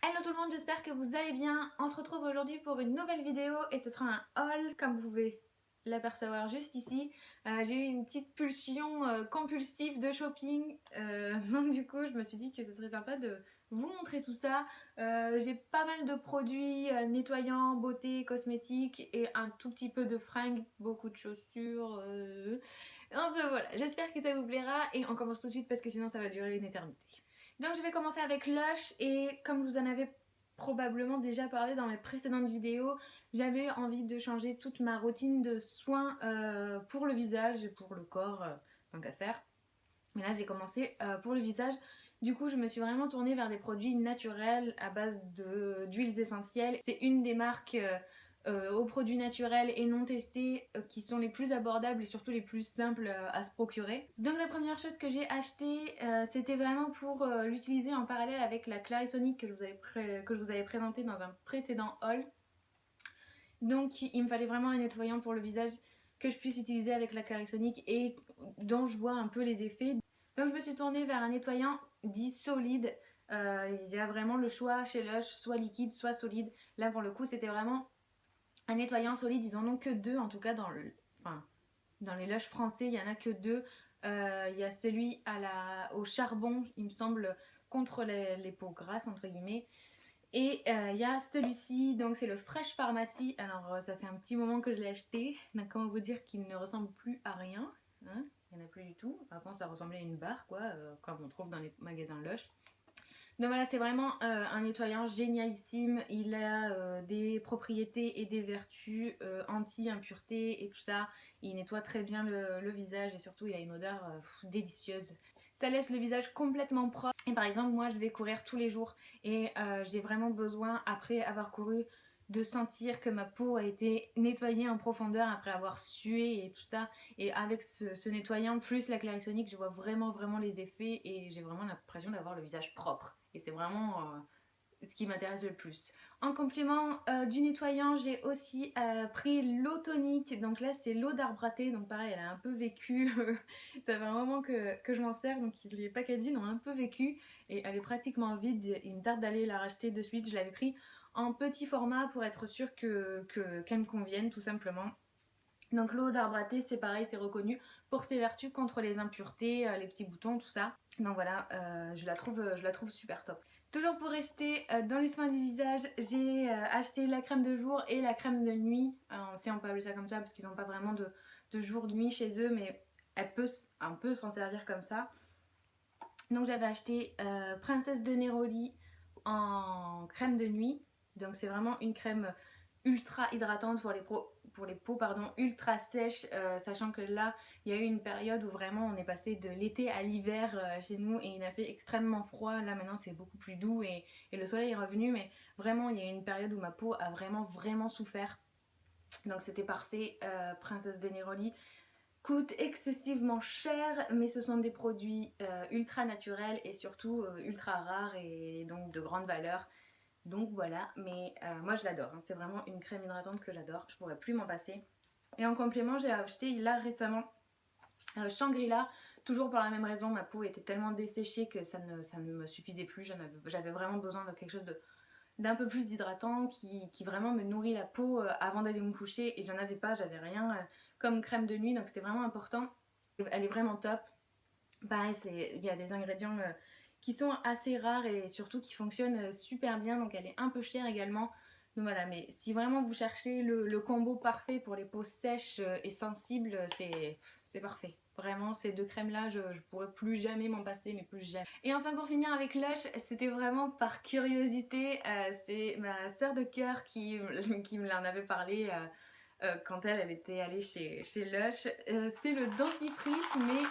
Hello tout le monde, j'espère que vous allez bien. On se retrouve aujourd'hui pour une nouvelle vidéo et ce sera un haul comme vous pouvez l'apercevoir juste ici. J'ai eu une petite pulsion compulsive de shopping, donc du coup je me suis dit que ce serait sympa de vous montrer tout ça. J'ai pas mal de produits nettoyants, beauté, cosmétiques et un tout petit peu de fringues, beaucoup de chaussures. Enfin voilà, j'espère que ça vous plaira et on commence tout de suite parce que sinon ça va durer une éternité. Donc je vais commencer avec Lush et comme je vous en avais probablement déjà parlé dans mes précédentes vidéos, j'avais envie de changer toute ma routine de soins pour le visage et pour le corps, tant qu'à faire. Mais là j'ai commencé pour le visage. Du coup je me suis vraiment tournée vers des produits naturels à base d'huiles essentielles. C'est une des marques aux produits naturels et non testés qui sont les plus abordables et surtout les plus simples à se procurer. Donc la première chose que j'ai achetée c'était vraiment pour l'utiliser en parallèle avec la Clarisonic que je vous avais présenté dans un précédent haul. Donc il me fallait vraiment un nettoyant pour le visage que je puisse utiliser avec la Clarisonic et dont je vois un peu les effets. Donc je me suis tournée vers un nettoyant dit solide. Il y a vraiment le choix chez Lush, soit liquide, soit solide. Là pour le coup c'était vraiment un nettoyant solide. Ils en ont que deux en tout cas dans les Lush français, il y en a que deux. Il y a celui au charbon, il me semble, contre les peaux grasses entre guillemets. Et il y a celui-ci, donc c'est le Fresh Pharmacy. Alors ça fait un petit moment que je l'ai acheté. Donc comment vous dire qu'il ne ressemble plus à rien, hein, il n'y en a plus du tout. Avant ça ressemblait à une barre quoi, comme on trouve dans les magasins Lush. Donc voilà, c'est vraiment un nettoyant génialissime. Il a des propriétés et des vertus anti-impureté et tout ça. Il nettoie très bien le visage et surtout il a une odeur délicieuse. Ça laisse le visage complètement propre. Et par exemple, moi je vais courir tous les jours et j'ai vraiment besoin, après avoir couru, de sentir que ma peau a été nettoyée en profondeur après avoir sué et tout ça. Et avec ce nettoyant plus la Clarisonic, je vois vraiment les effets et j'ai vraiment l'impression d'avoir le visage propre. Et c'est vraiment ce qui m'intéresse le plus. En complément du nettoyant, j'ai aussi pris l'eau tonique. Donc là, c'est l'eau d'arbre à thé. Donc pareil, elle a un peu vécu. Ça fait un moment que je m'en sers. Donc les packaging ont un peu vécu. Et elle est pratiquement vide. Il me tarde d'aller la racheter de suite. Je l'avais pris en petit format pour être sûre qu'elle me convienne tout simplement. Donc l'eau d'arbre à thé, c'est pareil, c'est reconnu pour ses vertus contre les impuretés, les petits boutons, tout ça. Donc voilà, je la trouve super top. Toujours pour rester dans les soins du visage, j'ai acheté la crème de jour et la crème de nuit. Alors, si on peut appeler ça comme ça parce qu'ils n'ont pas vraiment de jour-nuit chez eux, mais elle peut un peu s'en servir comme ça. Donc j'avais acheté Princesse de Neroli en crème de nuit. Donc c'est vraiment une crème ultra hydratante pour les peaux ultra sèches, sachant que là il y a eu une période où vraiment on est passé de l'été à l'hiver chez nous et il a fait extrêmement froid. Là maintenant c'est beaucoup plus doux et le soleil est revenu, mais vraiment il y a eu une période où ma peau a vraiment souffert. Donc c'était parfait. Princesse de Neroli coûte excessivement cher, mais ce sont des produits ultra naturels et surtout ultra rares et donc de grande valeur. Donc voilà, mais moi je l'adore, hein. C'est vraiment une crème hydratante que j'adore, je pourrais plus m'en passer. Et en complément, j'ai acheté là récemment Shangri-La, toujours pour la même raison. Ma peau était tellement desséchée que ça ne me suffisait plus. J'avais vraiment besoin de quelque chose d'un peu plus hydratant qui vraiment me nourrit la peau avant d'aller me coucher, et j'en avais pas, j'avais rien comme crème de nuit, donc c'était vraiment important. Elle est vraiment top. Pareil, il y a des ingrédients qui sont assez rares et surtout qui fonctionnent super bien, donc elle est un peu chère également. Donc voilà, mais si vraiment vous cherchez le combo parfait pour les peaux sèches et sensibles, c'est parfait. Vraiment, ces deux crèmes-là, je pourrais plus jamais m'en passer, mais plus jamais. Et enfin, pour finir avec Lush, c'était vraiment par curiosité. C'est ma sœur de cœur qui me l'en avait parlé quand elle était allée chez Lush. C'est le dentifrice, mais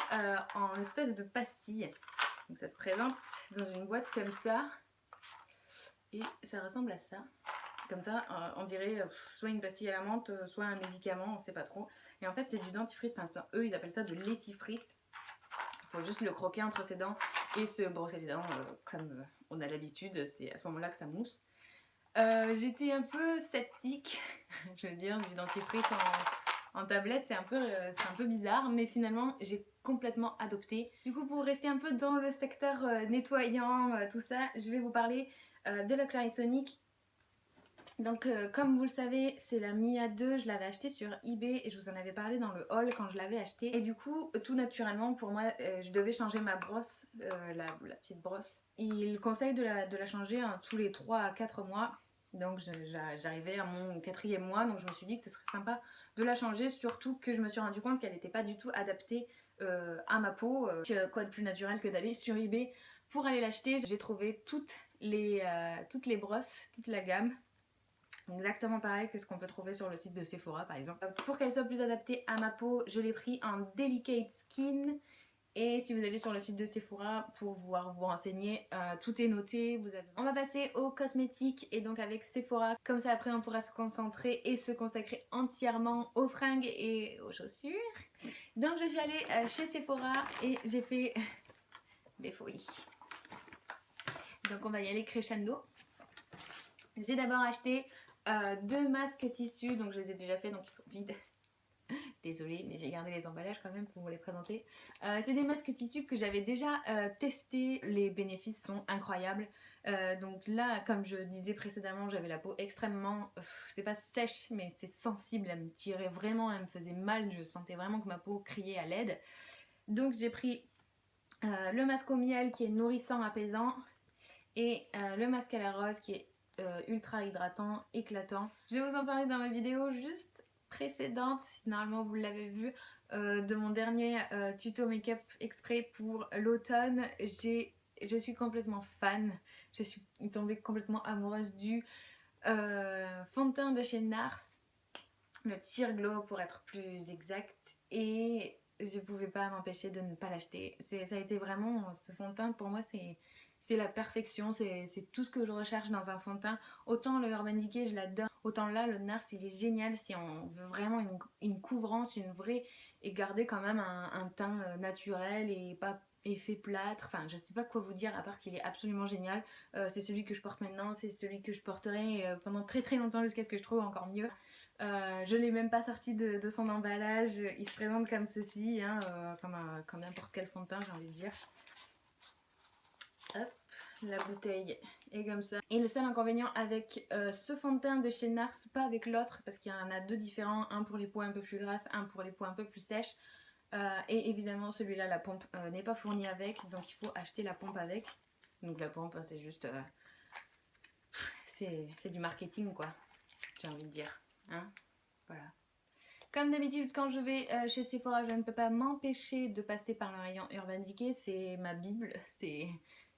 en espèce de pastille. Donc ça se présente dans une boîte comme ça. Et ça ressemble à ça. Comme ça, on dirait soit une pastille à la menthe, soit un médicament, on sait pas trop. Et en fait, c'est du dentifrice. Enfin, eux, ils appellent ça de l'étifrice. Il faut juste le croquer entre ses dents et se brosser les dents comme on a l'habitude. C'est à ce moment-là que ça mousse. J'étais un peu sceptique, je veux dire, du dentifrice en tablette, c'est un peu bizarre, mais finalement j'ai complètement adopté. Du coup, pour rester un peu dans le secteur nettoyant, tout ça, je vais vous parler de la Clarisonic. Donc comme vous le savez, c'est la Mia 2, je l'avais acheté sur eBay et je vous en avais parlé dans le haul quand je l'avais acheté. Et du coup, tout naturellement pour moi, je devais changer ma brosse, la petite brosse. Il conseille de la changer tous les 3 à 4 mois. Donc j'arrivais à mon 4e mois, donc je me suis dit que ce serait sympa de la changer, surtout que je me suis rendu compte qu'elle n'était pas du tout adaptée à ma peau. Quoi de plus naturel que d'aller sur eBay pour aller l'acheter. J'ai trouvé toutes les brosses, toute la gamme. Exactement pareil que ce qu'on peut trouver sur le site de Sephora par exemple. Pour qu'elle soit plus adaptée à ma peau, je l'ai pris en Delicate Skin. Et si vous allez sur le site de Sephora pour pouvoir vous renseigner, tout est noté. On va passer aux cosmétiques et donc avec Sephora, comme ça après on pourra se concentrer et se consacrer entièrement aux fringues et aux chaussures. Donc je suis allée chez Sephora et j'ai fait des folies. Donc on va y aller crescendo. J'ai d'abord acheté 2 masques tissus, donc je les ai déjà fait, donc ils sont vides. Désolée, mais j'ai gardé les emballages quand même pour vous les présenter. C'est des masques tissus que j'avais déjà testés, les bénéfices sont incroyables. Donc là, comme je disais précédemment, j'avais la peau extrêmement, c'est pas sèche, mais c'est sensible, elle me tirait vraiment, elle me faisait mal, je sentais vraiment que ma peau criait à l'aide. Donc j'ai pris le masque au miel qui est nourrissant, apaisant, et le masque à la rose qui est ultra hydratant, éclatant. Je vais vous en parler dans ma vidéo juste précédente, si normalement vous l'avez vu, de mon dernier tuto make-up exprès pour l'automne. Je suis complètement fan, je suis tombée complètement amoureuse du fond de teint de chez NARS, le Tear Glow pour être plus exact, et je pouvais pas m'empêcher de ne pas l'acheter. Ça a été vraiment, ce fond de teint pour moi c'est la perfection, c'est tout ce que je recherche dans un fond de teint. Autant le Urban Decay je l'adore, autant là le NARS il est génial si on veut vraiment une couvrance, une vraie, et garder quand même un teint naturel et pas effet plâtre. Enfin je sais pas quoi vous dire à part qu'il est absolument génial. C'est celui que je porte maintenant, c'est celui que je porterai pendant très très longtemps jusqu'à ce que je trouve encore mieux. Je l'ai même pas sorti de son emballage, il se présente comme ceci, hein, comme n'importe quel fond de teint j'ai envie de dire. Hop, la bouteille est comme ça. Et le seul inconvénient avec ce fond de teint de chez NARS, pas avec l'autre, parce qu'il y en a 2 différents, un pour les peaux un peu plus grasses, un pour les peaux un peu plus sèches. Et évidemment celui-là la pompe n'est pas fournie avec, donc il faut acheter la pompe avec. Donc la pompe c'est juste... c'est du marketing quoi, j'ai envie de dire. Hein, voilà. Comme d'habitude quand je vais chez Sephora, je ne peux pas m'empêcher de passer par le rayon Urban Decay, c'est ma bible, c'est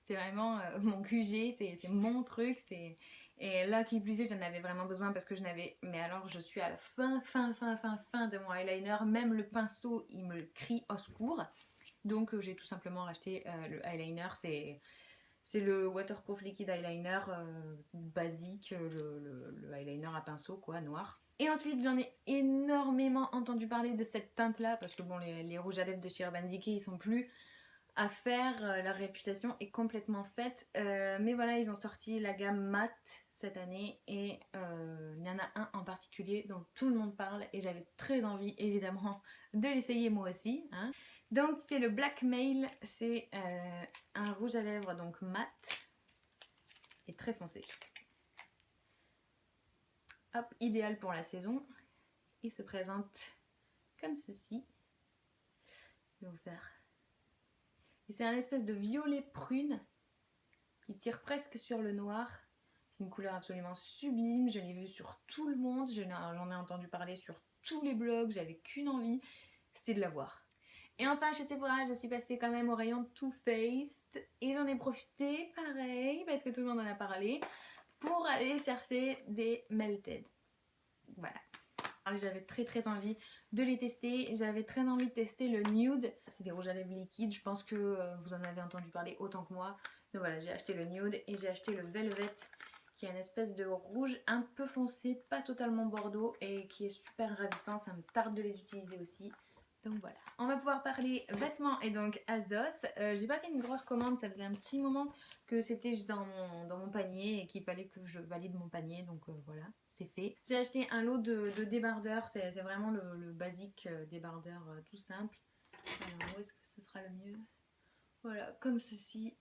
vraiment mon QG, c'est mon truc, et là qui plus est j'en avais vraiment besoin parce que je n'avais, mais alors je suis à la fin de mon eyeliner, même le pinceau il me crie au secours, donc j'ai tout simplement racheté le eyeliner, c'est le Waterproof Liquid Eyeliner basique, le eyeliner à pinceau quoi, noir. Et ensuite j'en ai énormément entendu parler de cette teinte là, parce que bon les rouges à lèvres de chez Urban Decay ils sont plus à faire, leur réputation est complètement faite, mais voilà ils ont sorti la gamme mat cette année et il y en a un en particulier dont tout le monde parle et j'avais très envie évidemment de l'essayer moi aussi, hein. Donc c'est le Blackmail, c'est un rouge à lèvres donc mat et très foncé. Hop, idéal pour la saison. Il se présente comme ceci. Je vais vous faire. Et c'est un espèce de violet prune qui tire presque sur le noir. C'est une couleur absolument sublime. Je l'ai vu sur tout le monde. J'en ai entendu parler sur tous les blogs. J'avais qu'une envie, c'est de l'avoir. Et enfin chez Sephora je suis passée quand même au rayon Too Faced et j'en ai profité pareil parce que tout le monde en a parlé pour aller chercher des Melted. Voilà. J'avais très envie de les tester, j'avais très envie de tester le Nude, c'est des rouges à lèvres liquides, je pense que vous en avez entendu parler autant que moi. Donc voilà, j'ai acheté le Nude et j'ai acheté le Velvet qui est une espèce de rouge un peu foncé, pas totalement bordeaux et qui est super ravissant, ça me tarde de les utiliser aussi. Donc voilà. On va pouvoir parler vêtements et donc Azos. J'ai pas fait une grosse commande, ça faisait un petit moment que c'était juste dans mon panier et qu'il fallait que je valide mon panier, donc voilà, c'est fait. J'ai acheté un lot de débardeurs, c'est vraiment le basique débardeur tout simple. Alors où est-ce que ce sera le mieux? Voilà, comme ceci.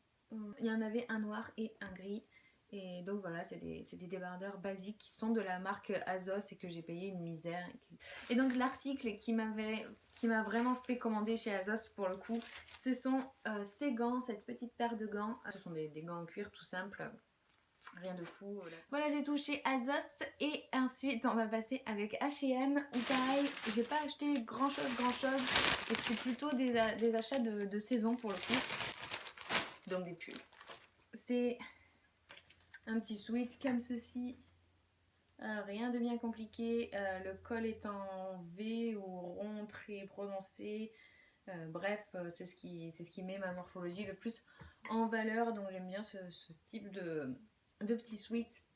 Il y en avait un noir et un gris. Et donc voilà, c'est des débardeurs basiques qui sont de la marque Azos et que j'ai payé une misère. Et donc l'article qui m'a vraiment fait commander chez Azos pour le coup, ce sont ces gants, cette petite paire de gants. Ce sont des gants en cuir tout simple, rien de fou. Voilà, c'est tout chez Azos. Et ensuite on va passer avec H&M où pareil, j'ai pas acheté grand chose. Et c'est plutôt des achats de saison pour le coup. Donc des pulls. C'est un petit sweat comme ceci, rien de bien compliqué, le col est en V ou rond très prononcé, bref, c'est ce qui met ma morphologie le plus en valeur, donc j'aime bien ce type de petit sweat.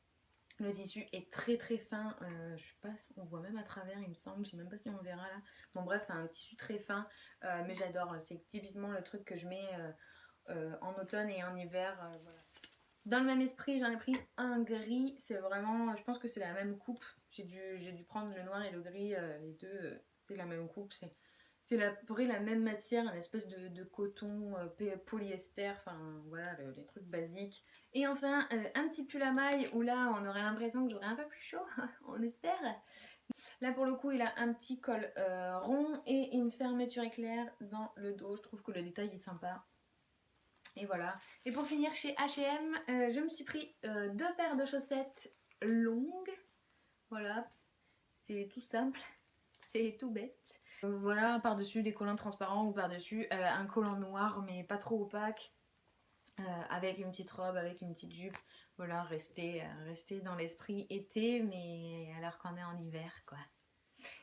Le tissu est très très fin, je sais pas, on voit même à travers il me semble, je sais même pas si on verra là. Bon bref, c'est un tissu très fin, mais j'adore, c'est typiquement le truc que je mets en automne et en hiver, voilà. Dans le même esprit, j'en ai pris un gris. C'est vraiment, je pense que c'est la même coupe. J'ai dû prendre le noir et le gris, les deux, c'est la même coupe. C'est à peu près la même matière, une espèce de coton, polyester, enfin voilà, les trucs basiques. Et enfin, un petit pull à maille où là, on aurait l'impression que j'aurais un peu plus chaud, on espère. Là, pour le coup, il a un petit col rond et une fermeture éclair dans le dos. Je trouve que le détail est sympa. Et voilà. Et pour finir chez H&M, je me suis pris 2 paires de chaussettes longues. Voilà. C'est tout simple. C'est tout bête. Voilà, par-dessus des collants transparents ou par-dessus un collant noir mais pas trop opaque. Avec une petite robe, avec une petite jupe. Voilà, rester dans l'esprit été mais alors qu'on est en hiver quoi.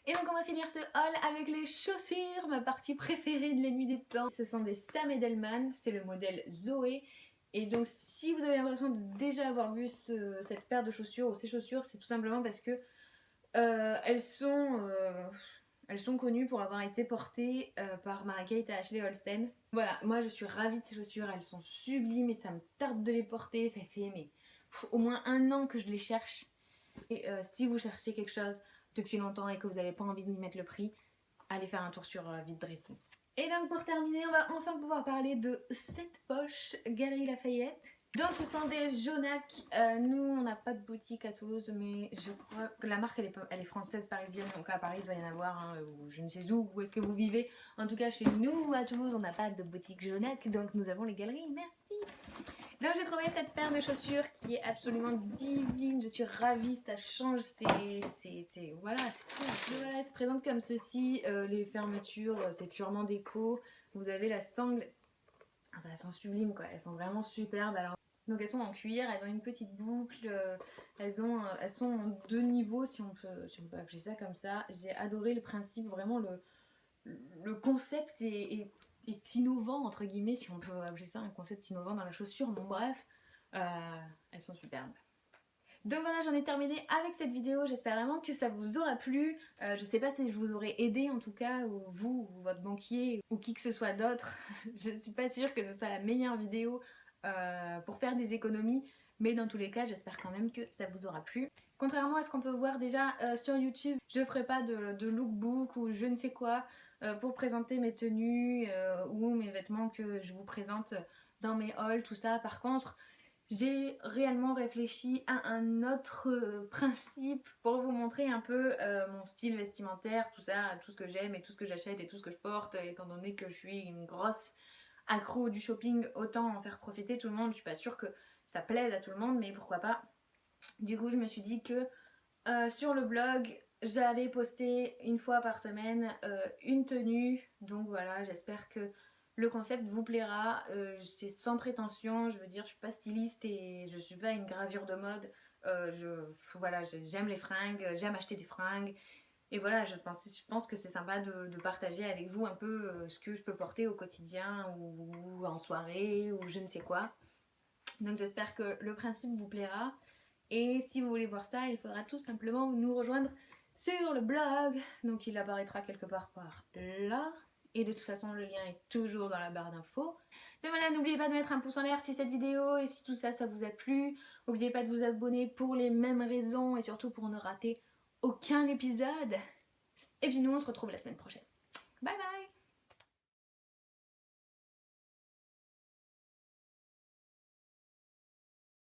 Et donc on va finir ce haul avec les chaussures, ma partie préférée de la nuit des temps. Ce sont des Sam Edelman, c'est le modèle Zoé. Et donc si vous avez l'impression de déjà avoir vu cette paire de chaussures ou ces chaussures, c'est tout simplement parce que elles sont connues pour avoir été portées par Mary-Kate et Ashley Olsen. Voilà, moi je suis ravie de ces chaussures, elles sont sublimes et ça me tarde de les porter. Ça fait au moins 1 an que je les cherche. Et si vous cherchez quelque chose depuis longtemps et que vous n'avez pas envie d'y mettre le prix, allez faire un tour sur Vide Dressing. Et donc pour terminer, on va enfin pouvoir parler de cette poche Galeries Lafayette. Donc ce sont des Jonac. Nous on n'a pas de boutique à Toulouse, mais je crois que la marque elle est française, parisienne, donc à Paris il doit y en avoir, hein, ou je ne sais où est-ce que vous vivez. En tout cas chez nous à Toulouse on n'a pas de boutique Jonac, donc nous avons les galeries, merci. Donc j'ai trouvé cette paire de chaussures qui est absolument divine, je suis ravie, ça change, voilà, c'est tout. Voilà, elle se présente comme ceci, les fermetures, c'est purement déco. Vous avez la sangle, enfin elles sont sublimes quoi, elles sont vraiment superbes. Alors, donc elles sont en cuir, elles ont une petite boucle, elles sont en 2 niveaux si on peut appeler ça comme ça. J'ai adoré le principe, vraiment le concept est innovant entre guillemets, si on peut appeler ça un concept innovant dans la chaussure. Bon bref, elles sont superbes. Donc voilà, j'en ai terminé avec cette vidéo, j'espère vraiment que ça vous aura plu. Je sais pas si je vous aurais aidé en tout cas, ou vous, ou votre banquier, ou qui que ce soit d'autre. Je suis pas sûre que ce soit la meilleure vidéo pour faire des économies, mais dans tous les cas, j'espère quand même que ça vous aura plu. Contrairement à ce qu'on peut voir déjà sur YouTube, je ferai pas de lookbook ou je ne sais quoi pour présenter mes tenues ou mes vêtements que je vous présente dans mes hauls, tout ça. Par contre, j'ai réellement réfléchi à un autre principe pour vous montrer un peu mon style vestimentaire, tout ça, tout ce que j'aime et tout ce que j'achète et tout ce que je porte, étant donné que je suis une grosse accro du shopping, autant en faire profiter tout le monde. Je suis pas sûre que ça plaise à tout le monde, mais pourquoi pas. Du coup, je me suis dit que sur le blog, j'allais poster 1 fois par semaine une tenue. Donc voilà, j'espère que le concept vous plaira. C'est sans prétention, je veux dire, je suis pas styliste et je suis pas une gravure de mode. Voilà, j'aime les fringues, j'aime acheter des fringues. Et voilà, je pense que c'est sympa de partager avec vous un peu ce que je peux porter au quotidien ou en soirée ou je ne sais quoi. Donc j'espère que le principe vous plaira. Et si vous voulez voir ça, il faudra tout simplement nous rejoindre sur le blog. Donc il apparaîtra quelque part par là. Et de toute façon, le lien est toujours dans la barre d'infos. Donc voilà, n'oubliez pas de mettre un pouce en l'air si cette vidéo et si tout ça, ça vous a plu. N'oubliez pas de vous abonner pour les mêmes raisons et surtout pour ne rater aucun épisode. Et puis nous, on se retrouve la semaine prochaine. Bye bye!